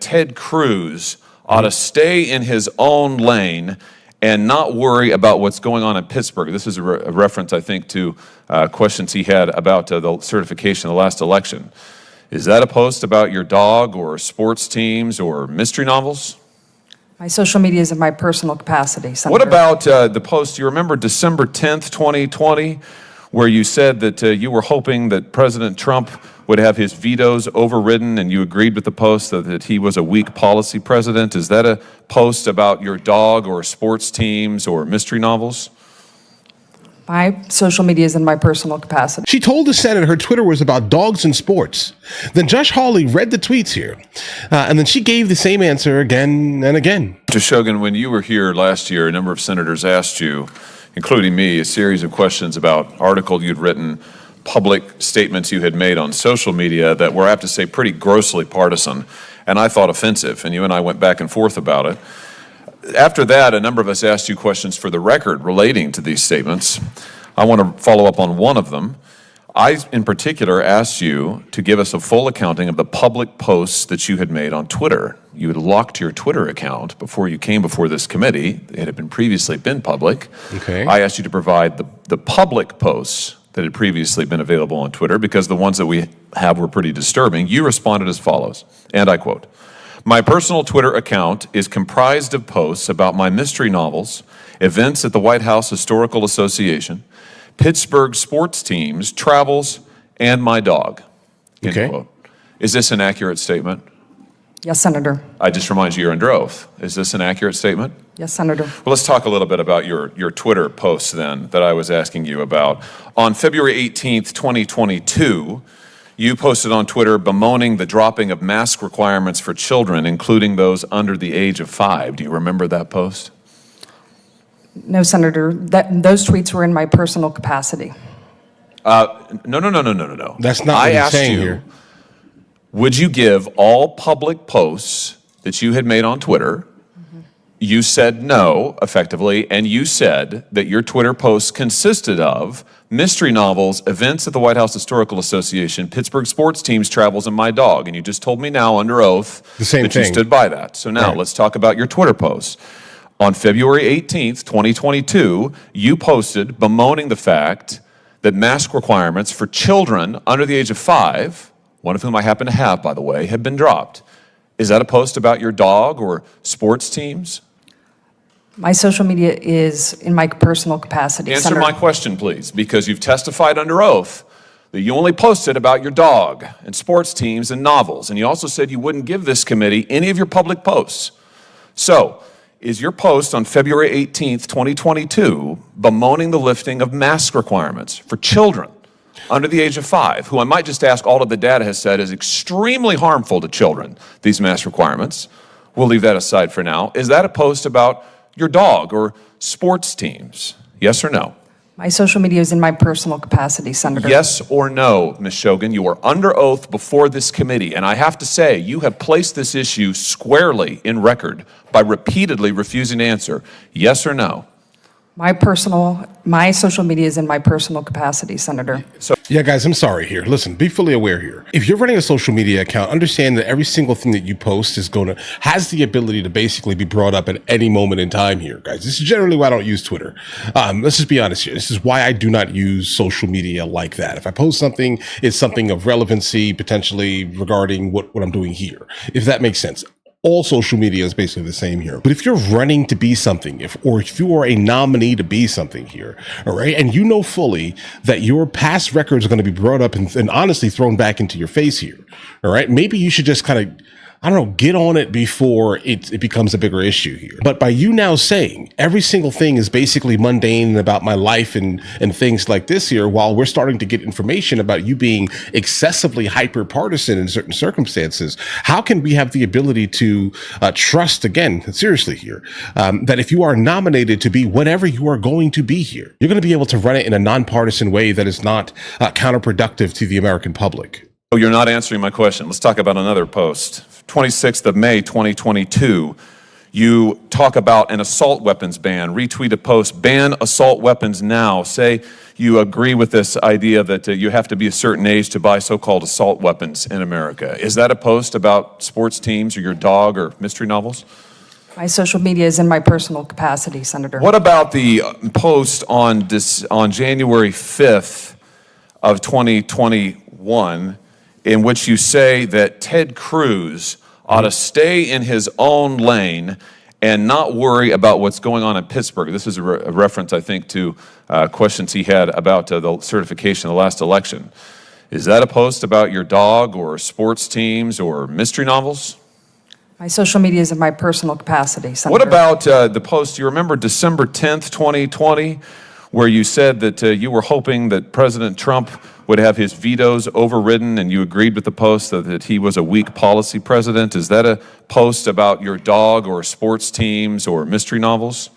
Ted Cruz ought to stay in his own lane and not worry about what's going on in Pittsburgh. This is a reference, I think, to questions he had about the certification of the last election. Is that a post about your dog or sports teams or mystery novels? My social media is in my personal capacity, Senator. What about the post, you remember December 10th, 2020, where you said that you were hoping that President Trump would have his vetoes overridden, and you agreed with the post that he was a weak policy president? Is that a post about your dog or sports teams or mystery novels? My social media is in my personal capacity. She told the Senate her Twitter was about dogs and sports. Then Judge Hawley read the tweets here, and then she gave the same answer again and again. Mr. Shogun, when you were here last year, a number of senators asked you, including me, a series of questions about articles you'd written, public statements you had made on social media that were, I have to say, pretty grossly partisan, and I thought offensive, and you and I went back and forth about it. After that, a number of us asked you questions for the record relating to these statements. I want to follow up on one of them. I, in particular, asked you to give us a full accounting of the public posts that you had made on Twitter. You had locked your Twitter account before you came before this committee. It had previously been public. Okay. I asked you to provide the public posts that had previously been available on Twitter because the ones that we have were pretty disturbing. You responded as follows, and I quote, "My personal Twitter account is comprised of posts about my mystery novels, events at the White House Historical Association, Pittsburgh sports teams, travels, and my dog." End Okay. quote. Is this an accurate statement? Yes, Senator. I just remind you, you're under oath. Is this an accurate statement? Yes, Senator. Well, let's talk a little bit about your Twitter posts then that I was asking you about. On February 18th, 2022, you posted on Twitter bemoaning the dropping of mask requirements for children, including those under the age of 5. Do you remember that post? No, Senator. Those tweets were in my personal capacity. No. That's not what he's saying here. Would you give all public posts that you had made on Twitter? You said no, effectively, and you said that your Twitter posts consisted of mystery novels, events at the White House Historical Association, Pittsburgh sports teams, travels, and my dog. And you just told me now under oath The same that you thing. stood by that. So now Right. let's talk about your Twitter posts. On February 18th, 2022, you posted bemoaning the fact that mask requirements for children under the age of 5, one of whom I happen to have, by the way, have been dropped. Is that a post about your dog or sports teams? My social media is in my personal capacity, Answer Senator. my question, please, because you've testified under oath that you only posted about your dog and sports teams and novels, and you also said you wouldn't give this committee any of your public posts. So, is your post on February 18th, 2022, bemoaning the lifting of mask requirements for children under the age of 5, who I might just ask, all of the data has said is extremely harmful to children, these mask requirements? We'll leave that aside for now. Is that a post about your dog or sports teams? Yes or no? My social media is in my personal capacity, Senator. Yes or no, Ms. Shogun? You are under oath before this committee, and I have to say, you have placed this issue squarely in record by repeatedly refusing to answer. Yes or no? My social media is in my personal capacity, Senator. Yeah, guys, I'm sorry here. Listen, be fully aware here. If you're running a social media account, understand that every single thing that you post has the ability to basically be brought up at any moment in time here, guys. This is generally why I don't use Twitter. Let's just be honest here. This is why I do not use social media like that. If I post something, it's something of relevancy, potentially regarding what I'm doing here, if that makes sense. All social media is basically the same here. But if you're running to be something, if you are a nominee to be something here, all right, and you know fully that your past records are going to be brought up and honestly thrown back into your face here, all right, maybe you should just kind of, I don't know, get on it before it becomes a bigger issue here. But by you now saying every single thing is basically mundane about my life and things like this here, while we're starting to get information about you being excessively hyper partisan in certain circumstances, how can we have the ability to trust, again, seriously here, that if you are nominated to be whatever you are going to be here, you're going to be able to run it in a nonpartisan way that is not counterproductive to the American public? Oh, you're not answering my question. Let's talk about another post. 26th of May, 2022, You talk about an assault weapons ban, retweet a post, ban assault weapons now. Say you agree with this idea that you have to be a certain age to buy so-called assault weapons in America. Is that a post about sports teams or your dog or mystery novels? My social media is in my personal capacity, Senator. What about the post on January 5th of 2021 in which you say that Ted Cruz ought to stay in his own lane and not worry about what's going on in Pittsburgh? This is a reference, I think, to questions he had about the certification of the last election. Is that a post about your dog or sports teams or mystery novels? My social media is in my personal capacity, Senator. What about the post, you remember December 10th, 2020, where you said that you were hoping that President Trump would have his vetoes overridden, and you agreed with the post that he was a weak policy president? Is that a post about your dog or sports teams or mystery novels?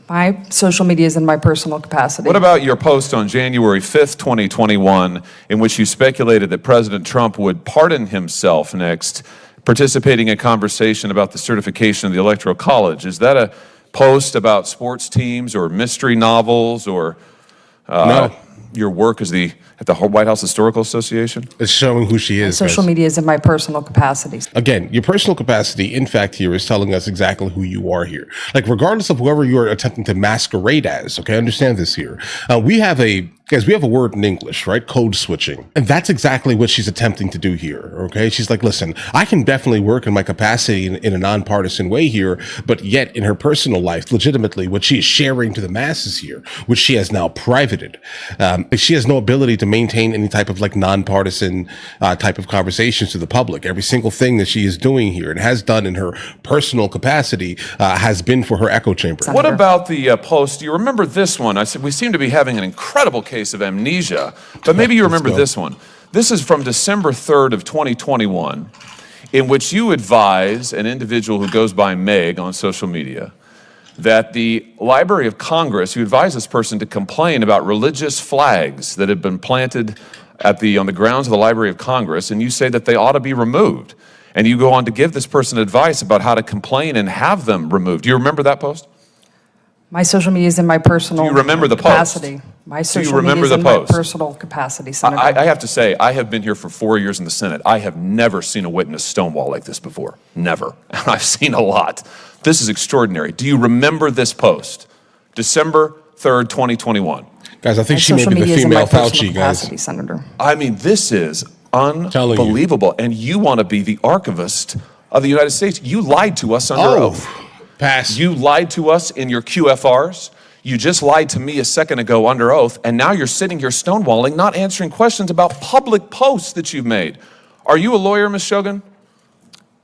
My social media is in my personal capacity. What about your post on January 5th, 2021, in which you speculated that President Trump would pardon himself next, participating in a conversation about the certification of the Electoral College? Is that a post about sports teams or mystery novels or No. your work at the White House Historical Association? It's showing who she is. Social guys. media is in my personal capacity. Again, your personal capacity, in fact, here is telling us exactly who you are here. Like, regardless of whoever you're attempting to masquerade as, okay, understand this here. We have a word in English, right? Code switching. And that's exactly what she's attempting to do here, okay? She's like, listen, I can definitely work in my capacity in a nonpartisan way here, but yet in her personal life, legitimately, what she is sharing to the masses here, which she has now privated, she has no ability to maintain any type of like nonpartisan type of conversations to the public. Every single thing that she is doing here and has done in her personal capacity has been for her echo chamber. What about the post? Do you remember this one? I said we seem to be having an incredible case of amnesia, but maybe you remember this one. This is from December 3rd of 2021, in which you advise an individual who goes by Meg on social media that the Library of Congress, you advise this person to complain about religious flags that have been planted on the grounds of the Library of Congress, and you say that they ought to be removed. And you go on to give this person advice about how to complain and have them removed. Do you remember that post? My social media is in my personal Do you remember the post? capacity. My social media is in my personal capacity, Senator. I have to say, I have been here for 4 years in the Senate. I have never seen a witness stonewall like this before. Never. And I've seen a lot. This is extraordinary. Do you remember this post? December 3rd, 2021. Guys, I think My she may social be the media is in female my personal Fauci, guys. capacity, Senator. I mean, this is Telling you. unbelievable. And you want to be the archivist of the United States. You lied to us under oath. Pass. You lied to us in your QFRs. You just lied to me a second ago under oath, and now you're sitting here stonewalling, not answering questions about public posts that you've made. Are you a lawyer, Ms. Shogun?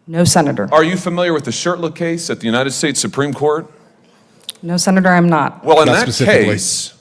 No, Senator. Are you familiar with the Shirtliff case at the United States Supreme Court? No, Senator, I'm not. Well, in Not that specifically. case,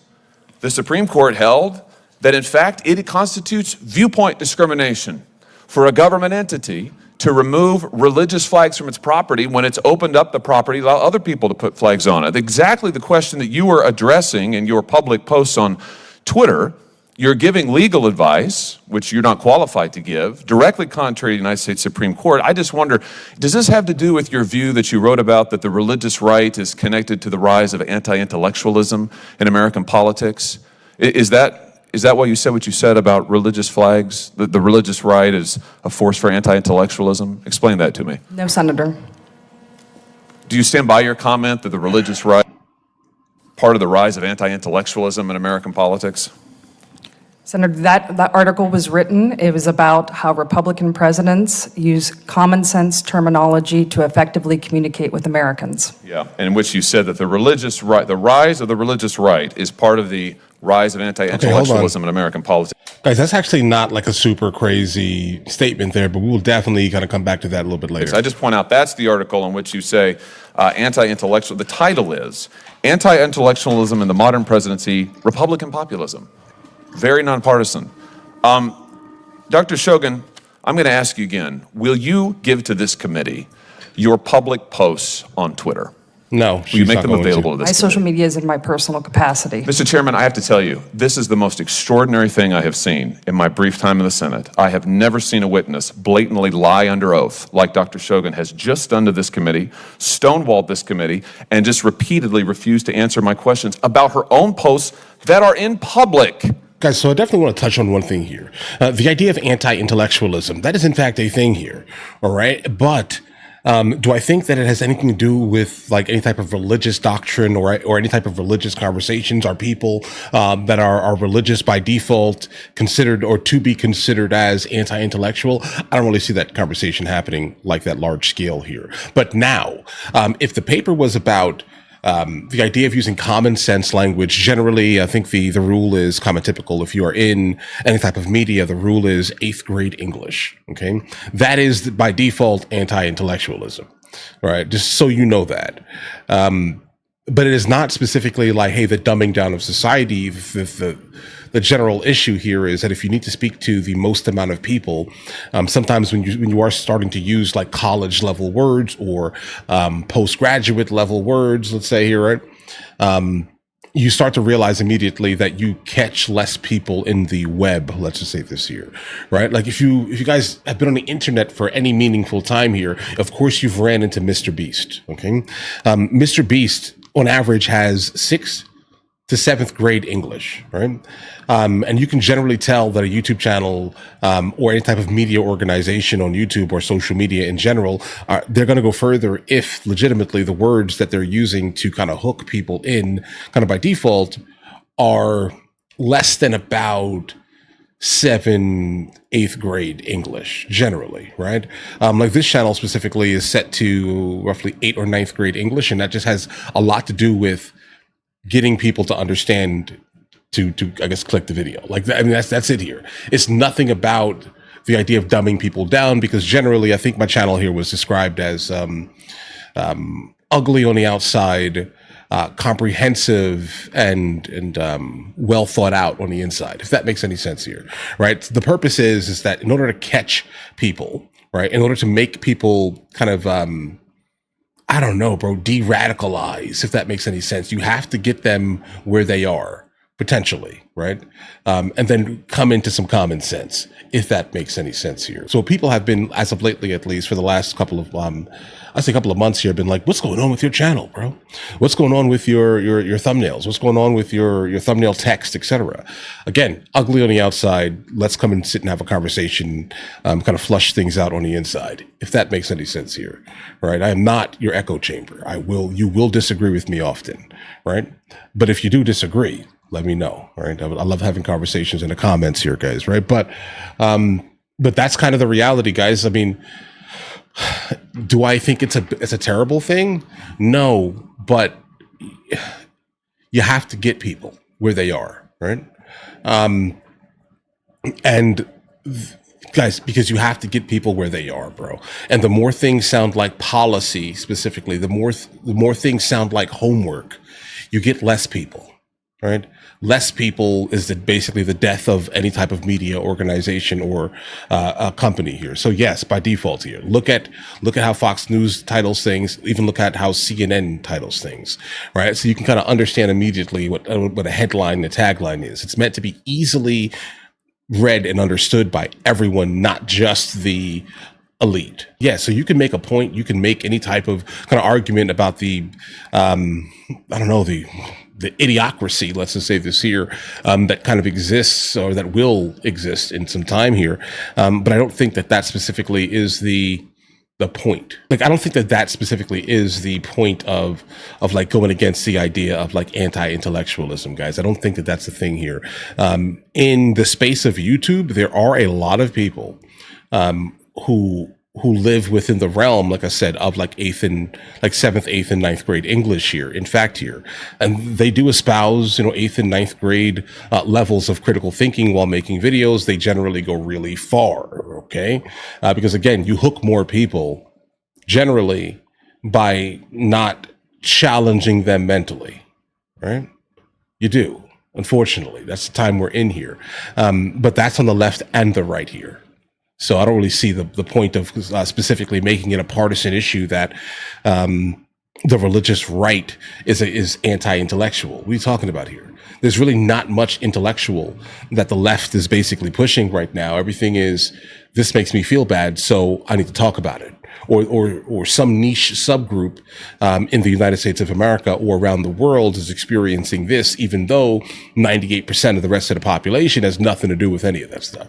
the Supreme Court held that, in fact, it constitutes viewpoint discrimination for a government entity to remove religious flags from its property when it's opened up the property to allow other people to put flags on it. Exactly the question that you were addressing in your public posts on Twitter. You're giving legal advice, which you're not qualified to give, directly contrary to the United States Supreme Court. I just wonder, does this have to do with your view that you wrote about that the religious right is connected to the rise of anti-intellectualism in American politics? Is that why you said what you said about religious flags, that the religious right is a force for anti-intellectualism? Explain that to me. No, Senator. Do you stand by your comment that the religious right is part of the rise of anti-intellectualism in American politics? Senator, that article was written. It was about how Republican presidents use common sense terminology to effectively communicate with Americans. Yeah, in which you said that the religious right, the rise of the religious right is part of the rise of anti-intellectualism in American politics. Guys, that's actually not like a super crazy statement there, but we will definitely kind of come back to that a little bit later. I just point out that's the article in which you say anti-intellectual, the title is Anti-Intellectualism in the Modern Presidency, Republican Populism. Very nonpartisan. Dr. Shogun, I'm going to ask you again, will you give to this committee your public posts on Twitter? No, Will you she's make not them going to. available to My this social committee? media is in my personal capacity. Mr. Chairman, I have to tell you, this is the most extraordinary thing I have seen in my brief time in the Senate. I have never seen a witness blatantly lie under oath like Dr. Shogun has just done to this committee, stonewalled this committee, and just repeatedly refused to answer my questions about her own posts that are in public. Guys, so I definitely want to touch on one thing here. The idea of anti-intellectualism, that is in fact a thing here, all right? But do I think that it has anything to do with like any type of religious doctrine or any type of religious conversations? Are people that are religious by default considered or to be considered as anti-intellectual? I don't really see that conversation happening like that large scale here. But now, if the paper was about the idea of using common sense language, generally, I think the rule is common typical. If you are in any type of media, the rule is 8th grade English. Okay. That is by default anti-intellectualism. All right. Just so you know that. But it is not specifically like, hey, the dumbing down of society. The general issue here is that if you need to speak to the most amount of people, sometimes when you are starting to use like college level words or postgraduate level words, let's say here, right? You start to realize immediately that you catch less people in the web, let's just say this year, right? Like if you guys have been on the internet for any meaningful time here, of course you've ran into Mr. Beast, okay? Mr. Beast on average has 6th to 7th grade English, right? And you can generally tell that a YouTube channel or any type of media organization on YouTube or social media in general, they're going to go further if legitimately the words that they're using to kind of hook people in kind of by default are less than about 7th, 8th grade English generally, right? Like this channel specifically is set to roughly 8th or 9th grade English, and that just has a lot to do with getting people to understand to I guess click the video. Like I mean that's it here. It's nothing about the idea of dumbing people down, because generally I think my channel here was described as ugly on the outside, comprehensive and well thought out on the inside, if that makes any sense here, right? The purpose is that in order to catch people, right, in order to make people kind of I don't know, bro, de-radicalize, if that makes any sense. You have to get them where they are, potentially, right? And then come into some common sense, if that makes any sense here. So people have been, as of lately at least, for the last couple of, I say a couple of months here, been like, what's going on with your channel, bro? What's going on with your thumbnails? What's going on with your thumbnail text, etc.? Again, ugly on the outside. Let's come and sit and have a conversation, kind of flush things out on the inside, if that makes any sense here, right? I am not your echo chamber. You will disagree with me often, right? But if you do disagree, let me know, right? I love having conversations in the comments here, guys, right? But that's kind of the reality, guys. I mean, do I think it's a terrible thing? No, but you have to get people where they are, right? Guys, because you have to get people where they are, bro. And the more things sound like policy, specifically, the more things sound like homework, you get less people, right? Less people is basically the death of any type of media organization or a company here. So yes, by default here, look at how Fox News titles things. Even look at how CNN titles things, right? So you can kind of understand immediately what a headline, the tagline is. It's meant to be easily read and understood by everyone, not just the elite. Yeah, so you can make a point. You can make any type of kind of argument about the the idiocracy, let's just say this here, that kind of exists or that will exist in some time here. But I don't think that specifically is the point. Like, I don't think that specifically is the point of like going against the idea of like anti-intellectualism, guys. I don't think that that's the thing here. In the space of YouTube, there are a lot of people who live within the realm, like I said, of like 7th, 8th, and 9th grade English here, in fact here. And they do espouse, 8th and 9th grade levels of critical thinking while making videos. They generally go really far, okay? Because again, you hook more people generally by not challenging them mentally, right? You do, unfortunately. That's the time we're in here. But that's on the left and the right here. So I don't really see the point of specifically making it a partisan issue that the religious right is anti-intellectual. What are you talking about here? There's really not much intellectual that the left is basically pushing right now. Everything is, this makes me feel bad, so I need to talk about it. Or some niche subgroup in the United States of America or around the world is experiencing this, even though 98% of the rest of the population has nothing to do with any of that stuff,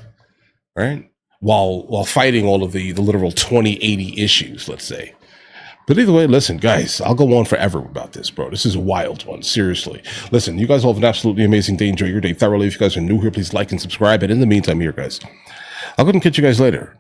right? While fighting all of the literal 2080 issues, let's say. But either way, listen, guys, I'll go on forever about this, bro. This is a wild one, seriously. Listen, you guys all have an absolutely amazing day. Enjoy your day thoroughly. If you guys are new here, please like and subscribe. And in the meantime here, guys, I'll go ahead and catch you guys later.